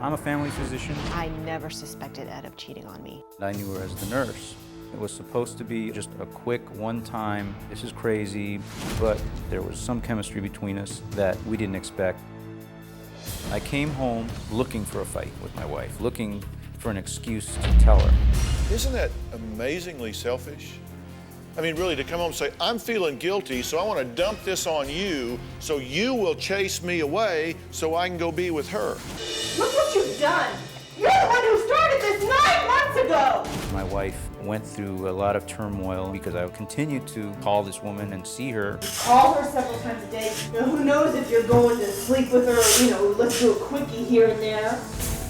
I'm a family physician. I never suspected Ed of cheating on me. I knew her as the nurse. It was supposed to be just a quick one-time, this is crazy, but there was some chemistry between us that we didn't expect. I came home looking for a fight with my wife, looking for an excuse to tell her. Isn't that amazingly selfish? I mean, really, to come home and say, I'm feeling guilty, so I want to dump this on you, so you will chase me away so I can go be with her. Look what you've done! You're the one who started this 9 months ago! My wife went through a lot of turmoil because I continued to call this woman and see her. Call her several times a day. You know, who knows if you're going to sleep with her, you know, let's do a quickie here and there.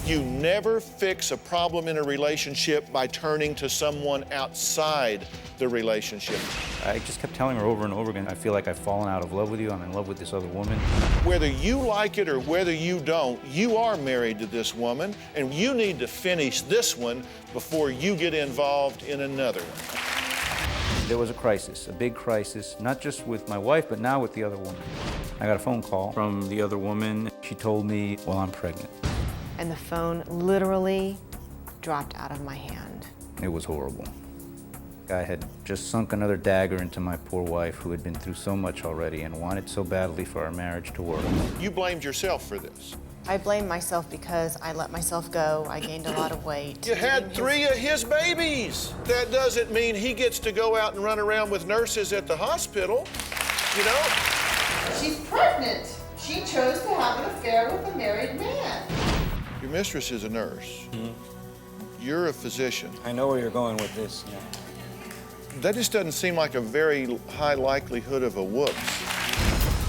You never fix a problem in a relationship by turning to someone outside the relationship. I just kept telling her over and over again, I feel like I've fallen out of love with you. I'm in love with this other woman. Whether you like it or whether you don't, you are married to this woman, and you need to finish this one before you get involved in another one. There was a crisis, a big crisis, not just with my wife, but now with the other woman. I got a phone call from the other woman. She told me, well, I'm pregnant. And the phone literally dropped out of my hand. It was horrible. I had just sunk another dagger into my poor wife, who had been through so much already and wanted so badly for our marriage to work. You blamed yourself for this. I blame myself because I let myself go. I gained a lot of weight. You had 3 of his babies. That doesn't mean he gets to go out and run around with nurses at the hospital, you know? She's pregnant. She chose to have an affair with a married man. Your mistress is a nurse. You're a physician. I know where you're going with this. Yeah. That just doesn't seem like a very high likelihood of a whoops.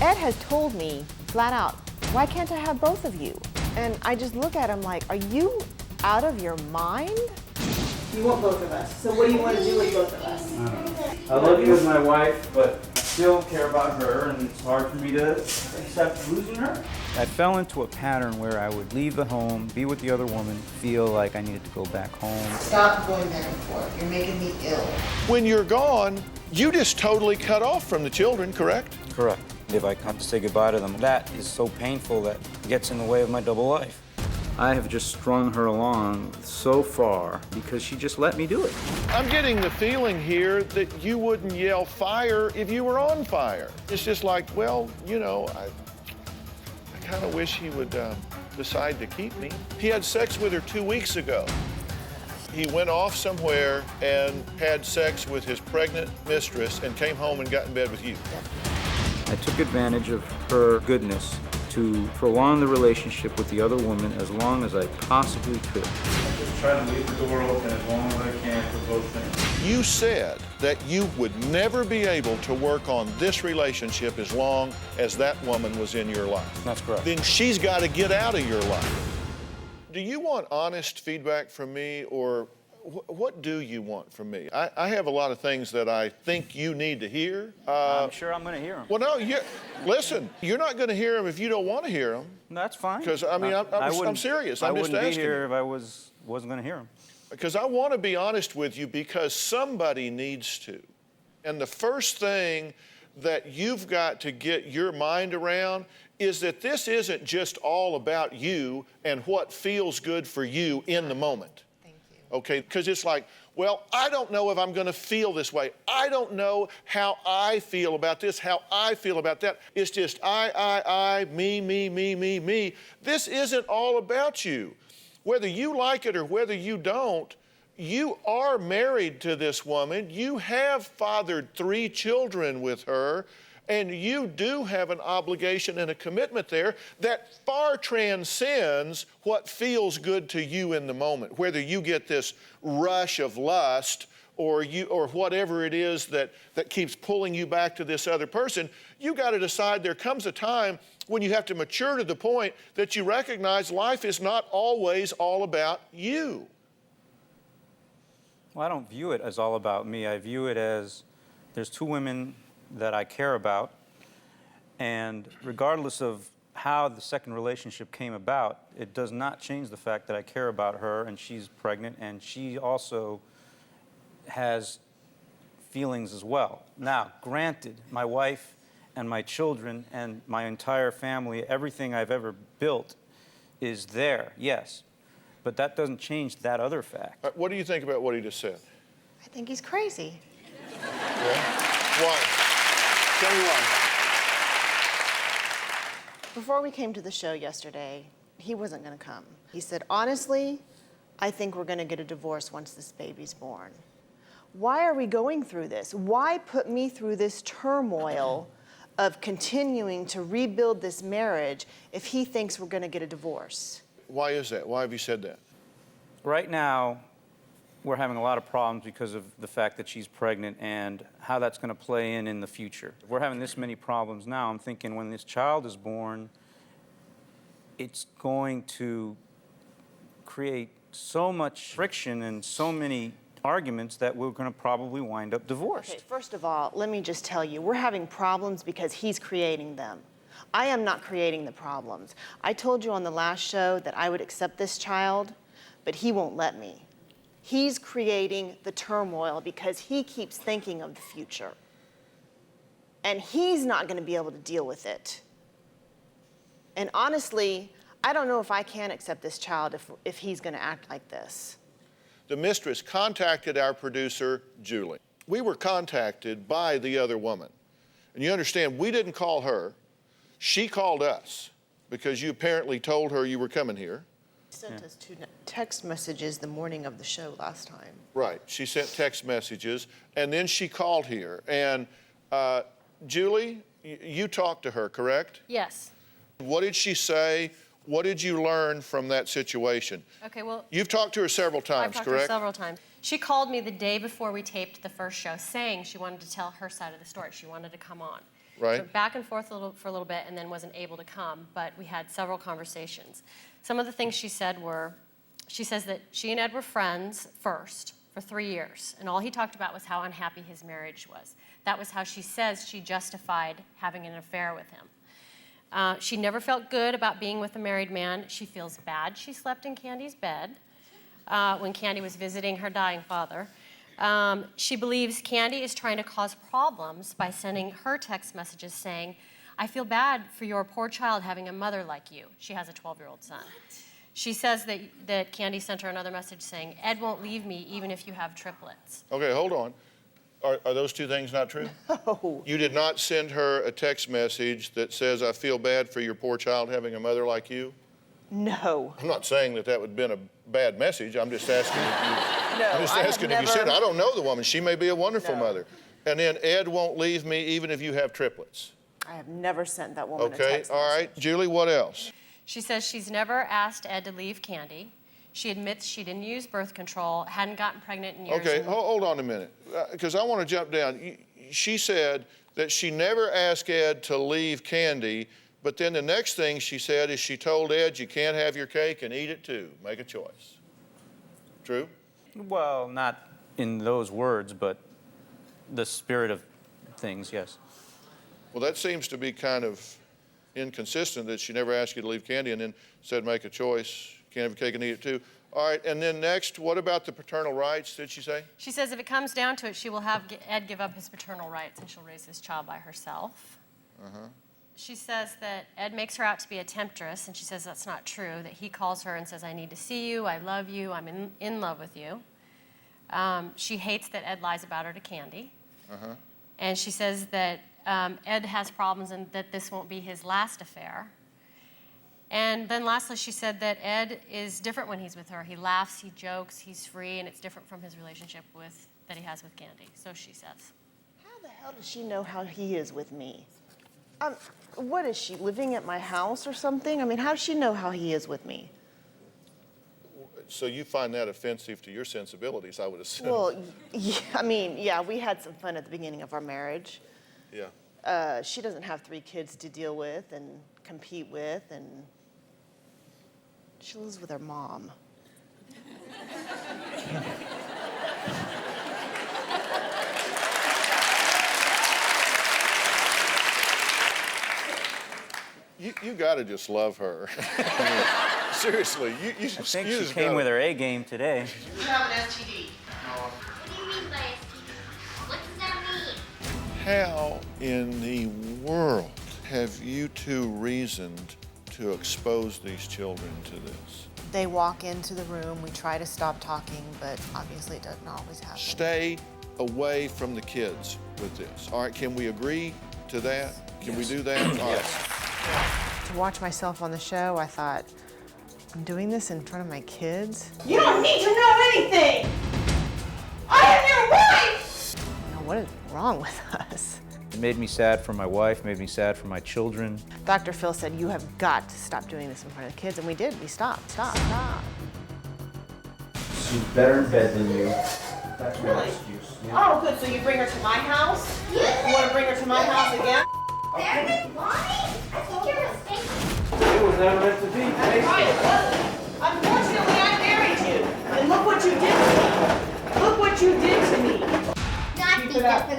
Ed has told me flat out, why can't I have both of you? And I just look at him like, are you out of your mind? You want both of us. So what do you want to do with both of us? I love you as my wife, but I still care about her, and it's hard for me to accept losing her. I fell into a pattern where I would leave the home, be with the other woman, feel like I needed to go back home. Stop going back and forth. You're making me ill. When you're gone, you just totally cut off from the children, correct? Correct. If I have to say goodbye to them, that is so painful that it gets in the way of my double life. I have just strung her along so far because she just let me do it. I'm getting the feeling here that you wouldn't yell fire if you were on fire. It's just like, well, you know, I kind of wish he would decide to keep me. He had sex with her 2 weeks ago. He went off somewhere and had sex with his pregnant mistress and came home and got in bed with you. I took advantage of her goodness to prolong the relationship with the other woman as long as I possibly could. I just try to leave the door open as long as I can for both things. You said that you would never be able to work on this relationship as long as that woman was in your life. That's correct. Then she's got to get out of your life. Do you want honest feedback from me, or what do you want from me? I have a lot of things that I think you need to hear. I'm sure I'm going to hear them. Well, no, listen, you're not going to hear them if you don't want to hear them. That's fine. Because, I mean, I'm serious. I'm just asking. I wouldn't be here if I wasn't going to hear them. Because I want to be honest with you, because somebody needs to. And the first thing that you've got to get your mind around is that this isn't just all about you and what feels good for you in the moment. Okay, because it's like, well, I don't know if I'm going to feel this way. I don't know how I feel about this, how I feel about that. It's just I, me. This isn't all about you. Whether you like it or whether you don't, you are married to this woman. You have fathered 3 children with her. And you do have an obligation and a commitment there that far transcends what feels good to you in the moment, whether you get this rush of lust or whatever it is that keeps pulling you back to this other person. You got to decide there comes a time when you have to mature to the point that you recognize life is not always all about you. Well, I don't view it as all about me. I view it as there's 2 women that I care about, and regardless of how the second relationship came about, it does not change the fact that I care about her, and she's pregnant, and she also has feelings as well. Now, granted, my wife and my children and my entire family, everything I've ever built is there, yes. But that doesn't change that other fact. What do you think about what he just said? I think he's crazy. Yeah? Why? Tell me why. Before we came to the show yesterday, he wasn't going to come. He said, honestly, I think we're going to get a divorce once this baby's born. Why are we going through this? Why put me through this turmoil of continuing to rebuild this marriage if he thinks we're going to get a divorce? Why is that? Why have you said that? Right now, we're having a lot of problems because of the fact that she's pregnant and how that's going to play in the future. If we're having this many problems now, I'm thinking when this child is born, it's going to create so much friction and so many arguments that we're going to probably wind up divorced. Okay, first of all, let me just tell you, we're having problems because he's creating them. I am not creating the problems. I told you on the last show that I would accept this child, but he won't let me. He's creating the turmoil because he keeps thinking of the future. And he's not going to be able to deal with it. And honestly, I don't know if I can accept this child if he's going to act like this. The mistress contacted our producer, Julie. We were contacted by the other woman. And you understand, we didn't call her. She called us because you apparently told her you were coming here. She sent us 2 text messages the morning of the show last time. Right. She sent text messages, and then she called here. And Julie, you talked to her, correct? Yes. What did she say? What did you learn from that situation? Okay, well, You've talked to her several I've times, talked to her correct? several times. She called me the day before we taped the first show, saying she wanted to tell her side of the story. She wanted to come on. Right. Went back and forth for a little bit and then wasn't able to come, but we had several conversations. Some of the things she said were, she says that she and Ed were friends first for 3 years, and all he talked about was how unhappy his marriage was. That was how she says she justified having an affair with him. She never felt good about being with a married man. She feels bad she slept in Kandi's bed when Kandi was visiting her dying father. She believes Kandi is trying to cause problems by sending her text messages saying, I feel bad for your poor child having a mother like you. She has a 12-year-old son. She says that Kandi sent her another message saying, Ed won't leave me even if you have triplets. Okay, hold on. Are those two things not true? No. You did not send her a text message that says, I feel bad for your poor child having a mother like you? No. I'm not saying that would have been a bad message. I'm just asking if you, No, I'm just I have asking if you never- said, I don't know the woman. She may be a wonderful No. mother. And then Ed won't leave me even if you have triplets. I have never sent that woman a Okay, text all right. message. Julie, what else? She says she's never asked Ed to leave Kandi. She admits she didn't use birth control, hadn't gotten pregnant in years. Okay, and- hold on a minute, because I want to jump down. She said that she never asked Ed to leave Kandi, but then the next thing she said is she told Ed, you can't have your cake and eat it too. Make a choice. True? Well, not in those words, but the spirit of things, yes. Well, that seems to be kind of inconsistent that she never asked you to leave Kandi and then said make a choice. Can't have your cake and eat it too. All right, and then next, what about the paternal rights, did she say? She says if it comes down to it, she will have Ed give up his paternal rights and she'll raise this child by herself. She says that Ed makes her out to be a temptress, and she says that's not true, that he calls her and says, I need to see you, I love you, I'm in love with you. She hates that Ed lies about her to Kandi. And she says that Ed has problems and that this won't be his last affair. And then lastly, she said that Ed is different when he's with her. He laughs, he jokes, he's free, and it's different from his relationship that he has with Kandi. So she says. How the hell does she know how he is with me? What is she, living at my house or something? I mean, how does she know how he is with me? So you find that offensive to your sensibilities, I would assume. Well, yeah, I mean, yeah, we had some fun at the beginning of our marriage. Yeah. She doesn't have 3 kids to deal with and compete with, and she lives with her mom. You got to just love her. I mean, seriously, you I think you she just came gotta- with her A game today. You have an STD. What do you mean by STD? What does that mean? How in the world have you two reasoned to expose these children to this? They walk into the room, we try to stop talking, but obviously it doesn't always happen. Stay away from the kids with this. All right, can we agree to that? Can we do that? All right. To watch myself on the show, I thought, I'm doing this in front of my kids? You don't need to know anything! I am your wife! Now, what is wrong with us? It made me sad for my wife, made me sad for my children. Dr. Phil said, you have got to stop doing this in front of the kids, and we did. We stopped. She's better in bed than you. That's my Really? excuse. Oh, good, so you bring her to my house? You want to bring her to my house again? Very Bonnie? I think you're mistaken. It was never meant to be. Right, it wasn't. Unfortunately, I married you, and look what you did to me. Look what you did to me. Not Keep the it up.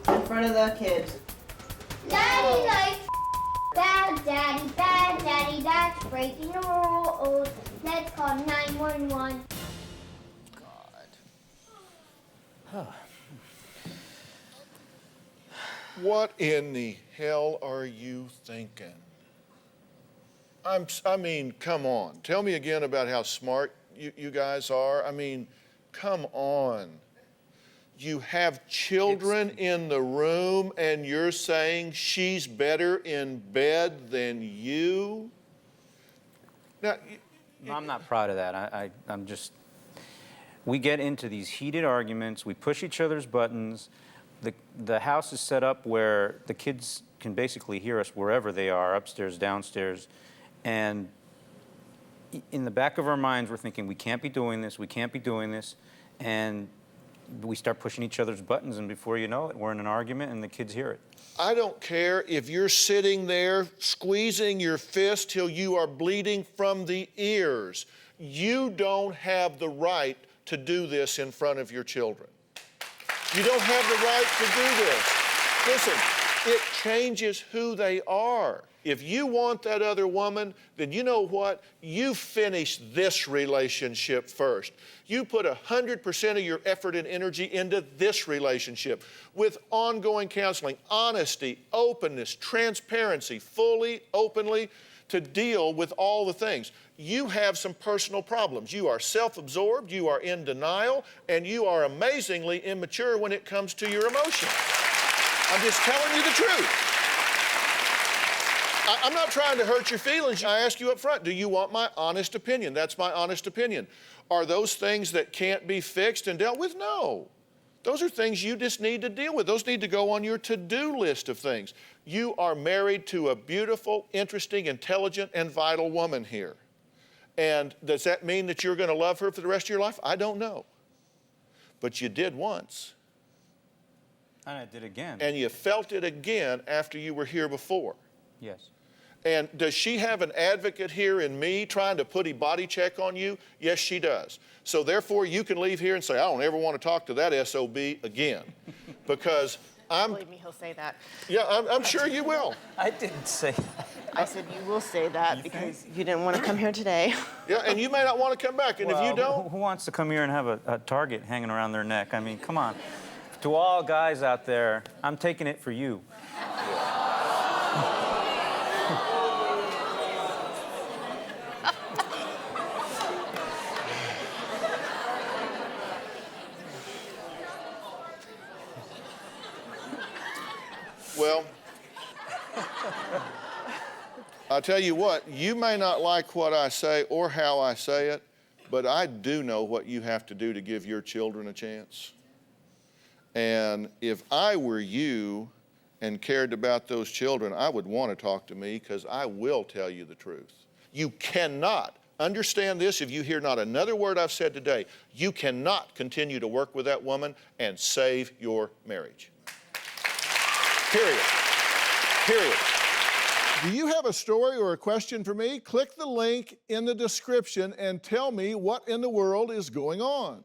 In front of the kids. Daddy likes bad daddy, that's breaking the rules. Let's call 911. What in the hell are you thinking? I mean, come on. Tell me again about how smart you guys are. I mean, come on. You have children in the room and you're saying she's better in bed than you? Now, I'm not proud of that. I'm just, we get into these heated arguments, we push each other's buttons. The house is set up where the kids can basically hear us wherever they are, upstairs, downstairs. And in the back of our minds, we're thinking, we can't be doing this, we can't be doing this. And we start pushing each other's buttons, and before you know it, we're in an argument and the kids hear it. I don't care if you're sitting there squeezing your fist till you are bleeding from the ears. You don't have the right to do this in front of your children. You don't have the right to do this. Listen, it changes who they are. If you want that other woman, then you know what? You finish this relationship first. You put 100% of your effort and energy into this relationship with ongoing counseling, honesty, openness, transparency, fully, openly, to deal with all the things. You have some personal problems. You are self-absorbed, you are in denial, and you are amazingly immature when it comes to your emotions. I'm just telling you the truth. I'm not trying to hurt your feelings. I ask you up front, do you want my honest opinion? That's my honest opinion. Are those things that can't be fixed and dealt with? No. Those are things you just need to deal with. Those need to go on your to-do list of things. You are married to a beautiful, interesting, intelligent, and vital woman here. And does that mean that you're going to love her for the rest of your life? I don't know. But you did once. And I did again. And you felt it again after you were here before. Yes. And does she have an advocate here in me trying to put a body check on you? Yes, she does. So therefore, you can leave here and say, I don't ever want to talk to that SOB again. Because Believe me, he'll say that. yeah, I'm sure you will. I didn't say that. I said, you will say that because you didn't want to come here today. Yeah, and you may not want to come back. And if you don't, Who wants to come here and have a target hanging around their neck? I mean, come on. To all guys out there, I'm taking it for you. well, I'll tell you what, you may not like what I say or how I say it, but I do know what you have to do to give your children a chance. And if I were you and cared about those children, I would want to talk to me because I will tell you the truth. You cannot, understand this, if you hear not another word I've said today, you cannot continue to work with that woman and save your marriage. Period. Period. Do you have a story or a question for me? Click the link in the description and tell me what in the world is going on.